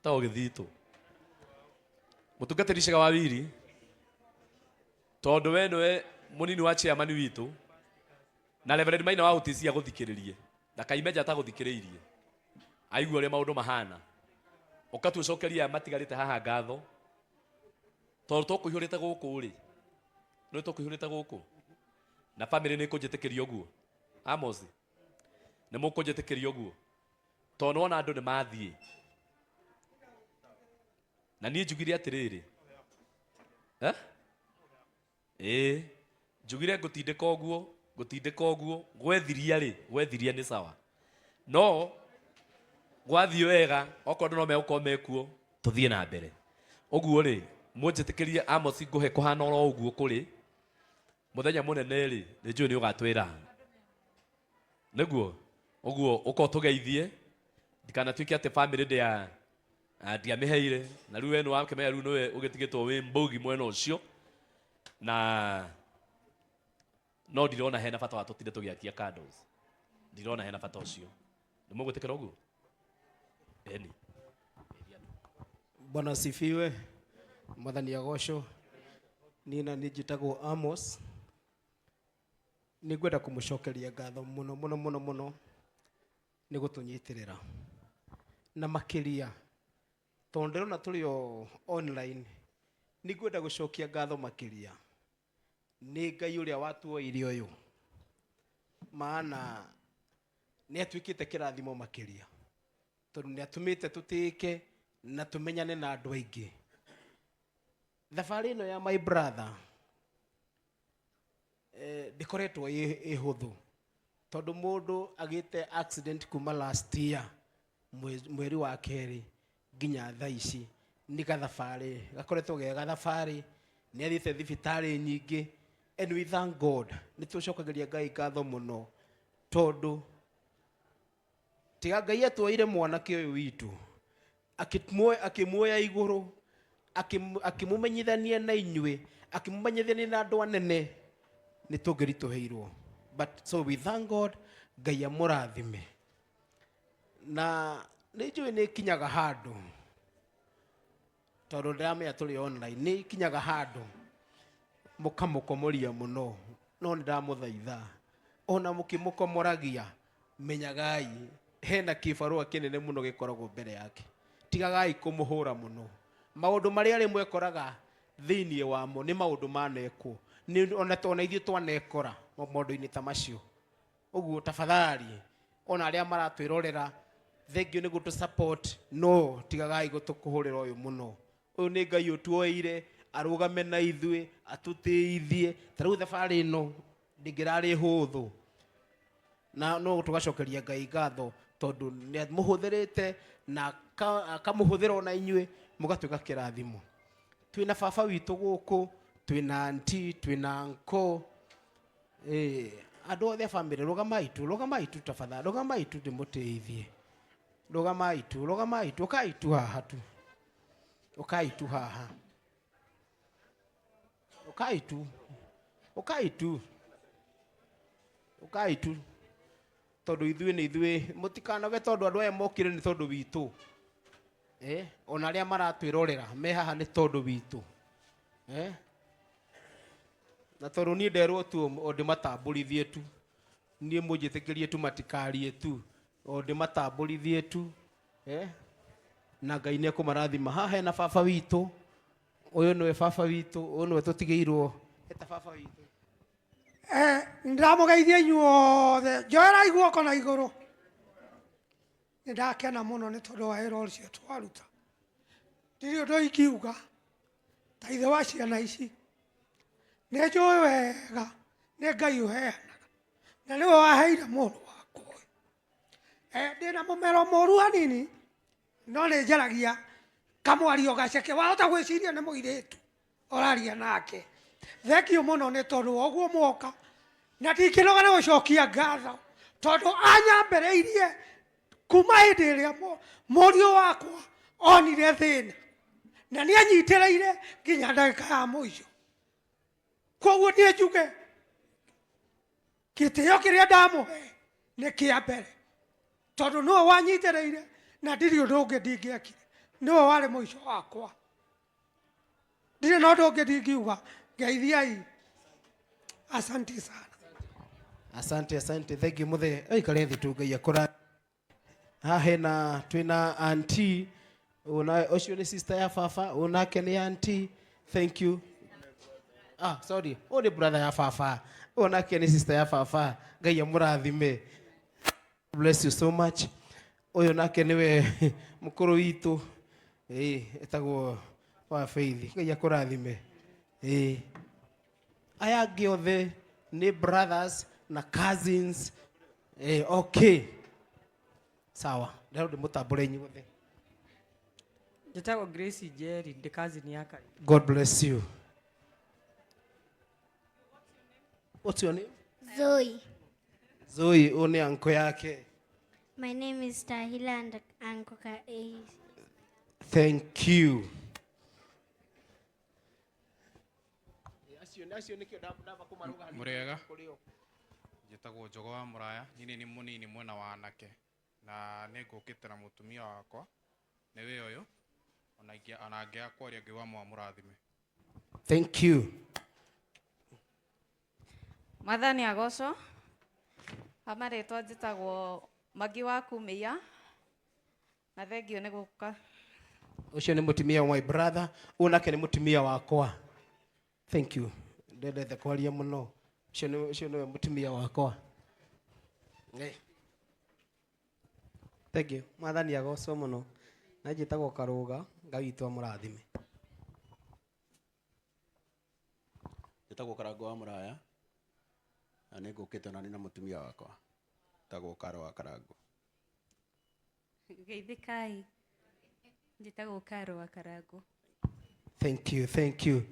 ta ogithito mutungatiri Shega Wawiri tondu we nwe munini wa chairman witu na Reverend Maina wa utisia guthikiririe na Kaimeja ta guthikiririe aigua uria maundu mahana ukatucokeria matigarite haha ngatho tondu tukuihurite guku ri no tukuihurite guku na family ni kunjitikiria uguo Amos ni mukunjitikiria uguo tondu ona andu ni mathie na nie njugire atiriri njugire ngutindika uguo gwethiria ni sawa no gwathio wega okorwo no megũkorwo mekuo tuthie na mbere uguo ri munjitikirie Amos nguhe kuhana oro uguo kuri muthenya munene ri ni njui ni ugatwira niguo uguo ukotugeithie dikana twiki ate family dia dia meheire na riu eno wake meya riu nowe ugitigitwo wi mbugi mwena ucio na no ndirona hena bata wa tutinde tugiakia candles ndirona hena bata ucio ni mugutikira uguo eni Bwana sifiwe Mwathani agocwo nina nijitagwo Amos nigwenda kumucokeria ngatho muno ni gutunyitirira na makiria tondero na tulio online nigwenda gucokia ngatho makiria ni Ngai uria watuoire uyu maana ni atwikite kirathimo makiria tondu ni atumite tutike na tumenyane na andu aingi thabari ino ya my brother dikoretwo ihuthu tondu mundu agite accident kuma last year mweri wa keri ginya thaici ni gathabari gakoretwo ge gathabari ni athite thibitari nyingi and we thank God ni tucokageria Ngai ngatho muno tondu tiga Ngai atwoire mwanake uyu witu akimuoya iguru akimumenyithania na inywe akimumenyithania na andu anene ni tungirituheirwo but so we thank God Ngai amurathime na ni njui ni kinyaga handu tondu ndamenya tuli online ni kinyaga handu mukamukomoria muno no ndamuthaitha ona mukimukomoragia menyagai hena kibarua kinene muno gikoragwo mbere yake tigagai kumuhura muno maundu maria rimwe koraga thiini wamo ni maundu maneko ni ona tona ithio twanekora maundu-ini ta macio uguo tafadhali ona aria maratwirorera thengio ni gutu support no tigagai gutukuhurira uyu muno uyu ni Ngai utuoire arugame na ithue atutiithie tariu thabari ino ndingirari huthu na no tugacokeria Ngai ngatho tondu ni muhuthirite na akamuhuthira ona inywe mugatwika kirathimo twina baba witu guku twina auntie twina uncle andu othe family rugamaitu tafadhali rugamaitu ndimutiithie rugamaitu ukaitu haha tu ukaitu haha ukaitu tondu ithuĩ mutikanoge tondu andu aya mokire ni tondu witu ona aria maratwirorera me haha ni tondu witu na tondu ni nderwo tu onde matamburithie tu nie munjitikirie tu matikarie tu onde matamburithie tu na Ngai ne kumarathima haha na baba witu uyu niwe baba witu uyu niwe tutigeirwo eta baba witu ndamugeithia inyuothe njoera iguoko na iguru ndakena muno ni tondu wa wira ucio twaruta ndiri undu ingiuga ta ithe wa ciana ici ni njui wega ni Ngai uheanaga na niwe waheire mundu wakwa ndina mumero moru hanini no ni njaragia kamwario gaceke wahota gwiciria ni muiritu oraria nake thengio muno ni tondu oguo mwoka na ndinginoga ni gucokia ngatho tondu anyambereirie kuma hindi iria murio wakwa onire thina na ni anyitiriire nginya ndagika ya muico koguo nie njuge gitio kiria ndamuhe ni kia mbere tondu no wanyitiriire na ndiri undu ungi ndingiekire niwe warĩ mũico wakwa ndirĩ na ũndũ ũngĩ ndingiuga ngeithiai asante sana asante thank you muthe aikare thi tu ngai akora hena twina auntie una ucio ni sister ya baba unake ni auntie thank you sorry ni brother ya baba unake ni sister ya baba ngai amurathime bless you so much uyu nake niwe mukuru witu etagwo wa faith ngai akurathime aya angĩ othe ni brothers na cousins okay sawa leo ndimutambure inyuothe Njĩtagwo Grace Jerry, ndi cousin ya Kai. God bless you. What's your name? Zoe. Zoe, une anko yake. My name is Tahila and Uncle Kai. Thank you. Murega njĩtagwo Njogo wa Mũraya nyini ni munini mwena wa anake na nĩ ngũkĩte na mũtumia wakwa nĩwe ũyũ ona angĩakwaria ngĩwa mũrathime. Thank you. Mwathani agocwo. Amarĩtwa njĩtagwo Magi wa Kumia na thengio nĩ gũka. Ucio nĩ mutumia wa my brother, unake nĩ mutumia wakwa. Thank you. Ndendete kwaria muno. Ucio nĩ mutumia wakwa. Thank you. Mwathani agocwo muno. Na njĩtagwo Karũga, Ngai witũ amũrathime. Njĩtagwo Karango wa Mũraya na nĩ ngũkĩte na mutumia wakwa njĩtagwo Karo wa Karango. Geithikai. Njĩtagwo Karo wa Karango. Thank you, thank you.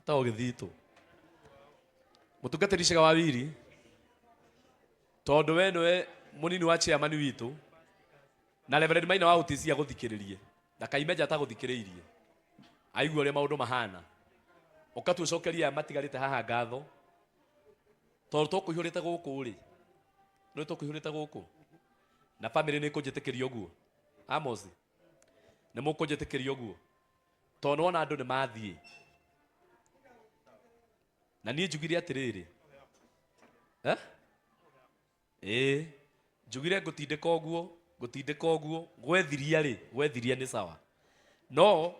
Tao githito. Mutungatĩri Cega wa Wiri. Tondũ we nĩwe mũnini wa chairman witũ. Na Reverend Maina wa utisia guthikiririe. Ndakaimeja ta guthikiririe. Aigua ũrĩa maũndũ mahana. Ũkatũcokeria matigarĩte haha ngatho. Tondũ tũkũihũrĩte gũkũ rĩ. Nĩ tũkũihũrĩte gũkũ. Na family nĩ kũnjĩtĩkĩria ũguo. Amos. Nĩ mũkũnjĩtĩkĩria ũguo. Tondũ ona andũ nĩ mathiĩ. Na niĩ njugire atĩrĩrĩ. Njugire gũtindĩka ũguo, gwethiria rĩ, gwethiria nĩ sawa. No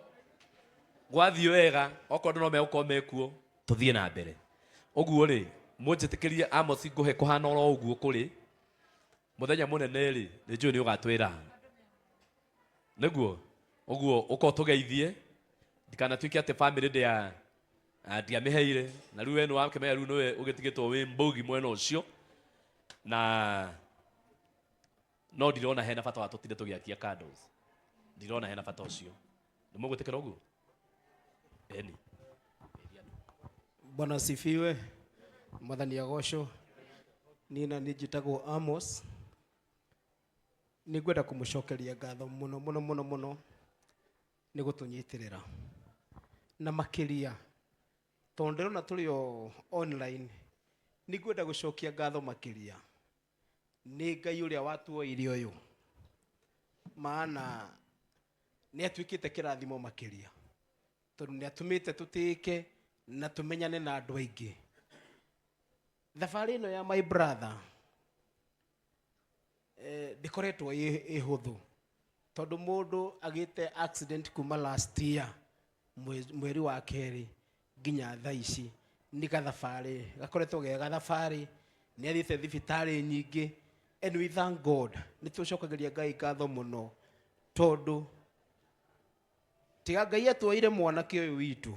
gwathio wega, okorwo no megũkorwo mekuo, tũthiĩ na mbere. Ũguo rĩ, mũnjĩtĩkĩrie Amos ngũhe kũhana oro ũguo kũrĩ. Mũthenya mũnene rĩ, nĩ njũĩ nĩ ũgatwĩra. Nĩguo, ũguo ũkorwo tũgeithie, ndikanatuĩke atĩ family ndĩa ndiamĩheire, na rĩu eno wakĩmenya rĩu nĩwe ũgĩtigĩtwo wĩ mbũgi mwena ũcio. Na no ndirona hena bata wa tũtinde tũgĩakia candles. Ndirona hena bata ũcio. Nĩ mũgwĩtĩkĩra ũguo? Eni. Bwana asifiwe. Mwathani agocwo. Nina njĩtagwo Amos. Nĩngwenda kũmũcokeria ngatho mũno nĩ gũtũnyitĩrĩra. Na makĩria tondũ ndĩrona tũrĩ online. Nĩngwenda gũcokia ngatho makĩria. Nĩ Ngai ũrĩa watuoire ũyũ. Maana nĩ atuĩkĩte kĩrathimo makĩria. Tondũ nĩ atũmĩte tũtĩĩke na tũmenyane na andũ aingĩ. Thabarĩ ĩno ya my brother ndĩkoretwo ĩ hũthũ. Tondũ mũndũ agĩte accident kuma last year mweri wa kerĩ nginya thaa ici nĩ gathabarĩ gakoretwo ge gathabarĩ nĩ athiĩte thibitarĩ nyingĩ. And we thank God. Nĩ tũcokagĩria Ngai ngatho mũno tondũ tiga Ngai atuoire mwanake ũyũ witũ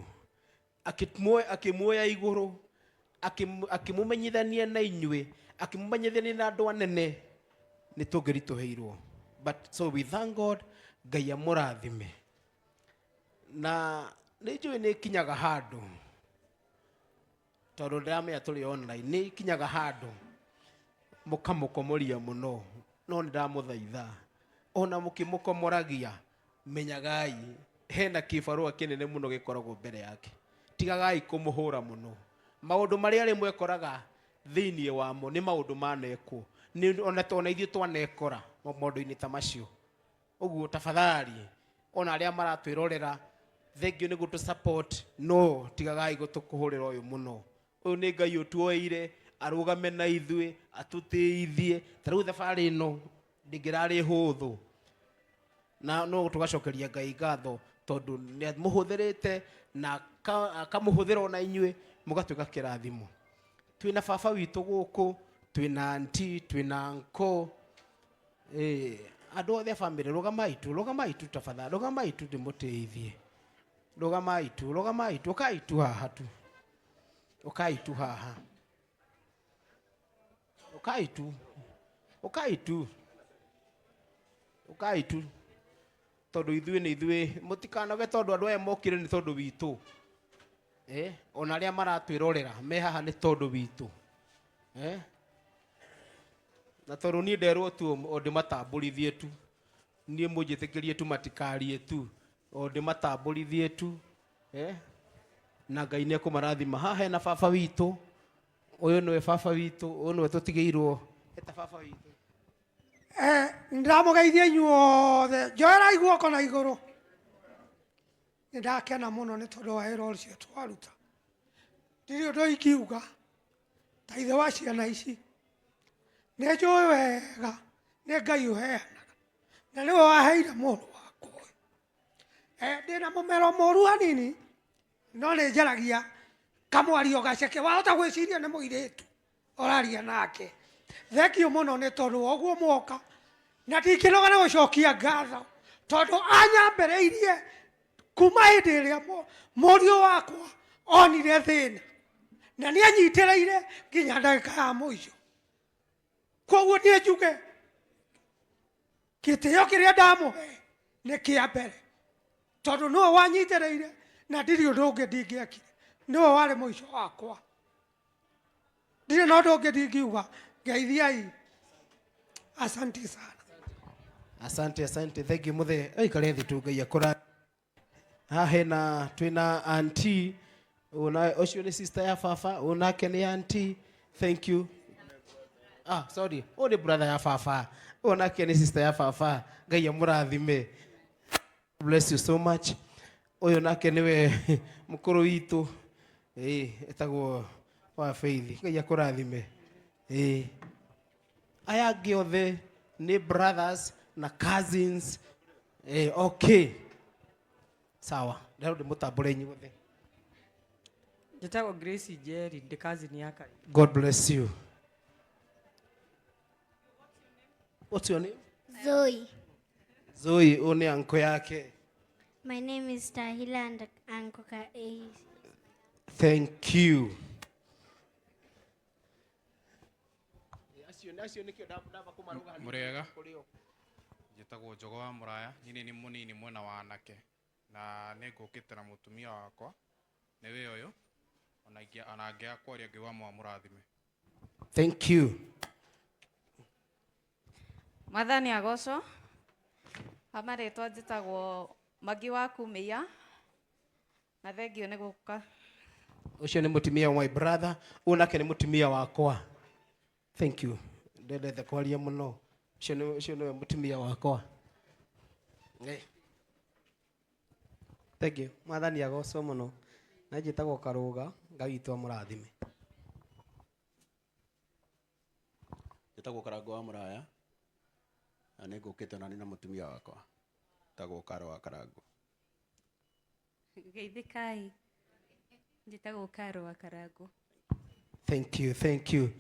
akĩmuoya igũrũ akĩmũmenyithania na inyuĩ akĩmũmenyithania na andũ anene nĩ tũngĩritũhĩirwo. But so we thank God. Ngai amũrathime. Na nĩ njũĩ nĩ kinyaga handũ tondũ ndĩramenya tũrĩ online nĩ kinyaga handũ mũkamũkomoria mũno no nĩ ndamũthaitha ona mũkĩmũkomoragia menyagai hena kĩbarũa kĩnene mũno gĩkoragwo mbere yake. Tigagai kũmũhũra mũno. Maũndũ marĩa rĩmwe ekoraga thĩinĩ wamo nĩ maũndũ manekwo. Ona ithuĩ twanekora maũndũ-inĩ ta macio. Uguo tafadhali ona aria maratwirorera thengio nä gå tå support no tigagai gå tå kå hå rä ra å yå må no å yå nä Ngai å tuoeire arå game na ithuä atå tä ithie ta rä u thabarä ä no ndä ngä rarä hå thå na no tå gacokeria Ngai ngatho tondå nä må hå thä rä te na akamå hå thä ra ona inyuä må gatuä ka kä rathimo twä na baba witå gå kå twä na anti twä na anko andå othe a bamä rä rå gamai tu tafadhali rå gamai tu ndä må tä ithie rå gamai tu å kai tu haha tu å kai tu haha å kai tu å kai tu å kai tu tondå ithuä nä ithuä må tikanoge tondå andå aya mokire nä tondå witå ona arä a maratwä rorera me haha nä tondå witå na tondå niä nderwo tu o ndä matambå rithie tu niä må njä tä kä rie tu matikarie tu o ndä matambå rithie tu na Ngai nä ekå marathima haha hena baba witå å yå nä we baba witå å yå nä we tå tigä irwo eta baba witå nä ndamå geithia inyuothe njoerai guoko na igå rå nä ndakena må no nä tondå wa wä ra å cio twaruta ndirä å ndå ingiuga ta ithe wa ciana ici nä njå wega nä Ngai å heanaga na nä we waheire må rå wakwa ndä na må mero må ru hanini no nä njaragia kamwario gaceke wahota gwä ciria nä må irä tu oraria nake thengio må no nä tondå wa å guo mwoka na ndingä noga nä gå cokia ngatho tondå anyambä kuma hä ndä ä rä a må riå wakwa onire thä na nä anyitä rä ire nginya ndagä ka ya må ico koguo niä njuge gä tä o kä rä a ndamå he nä kä a mbere tondå nä we wanyitä rä ire na ndirä å ndå å ngä ndingä ekire nä we warä må ico wakwa ndirä na å ndå å ngä ndingiuga ngeithiai asanti sana asante thank you må the aikare thä tå Ngai akå haha hena twä na anti å cio nä sister ya baba å nake nä anti thank you sorry å nä brother ya baba å nake nä sister ya baba Ngai amå rathime bless you so much å yå nake nä we må kå rå witå etagwo wa Faith Ngai akå rathime aya angä othe nä brothers na cousins okay sawa ndärå ndä må tambå re inyuothe njätagwo Grace Njeri ndä cousin ya Kai. God bless you. What's your name? Zoe. Zoe, one anko yake. My name is Tahila and Uncle Kai. Thank you. må rä ega njä tagwo njogo wa må raya nyinä nä må nini mwena wa anake na nä ngå kä te na må tumia wakwa nä wä å yå ona ngä akwaria ngä wa må rathime. Thank you. Mwathani agocwo amarĩtwa njĩtagwo Magi wa Kumia na thengio nĩ gũka. Ucio nĩ mũtumia wa my brother, unake nĩ mũtumia wakwa. Thank you. Ndendete kwaria mũno. Ucio nĩ mũtumia wakwa. Thank you. Mwathani agocwo mũno. Na njĩtagwo Karũga, Ngai witũ amũrathime. Njĩtagwo Karango wa Mũraya na nĩ ngũkĩte na nĩ na mũtumia wakwa tagwo Karo wa Karango. Geithĩkai njĩtagwo Karo wa Karango. Thank you.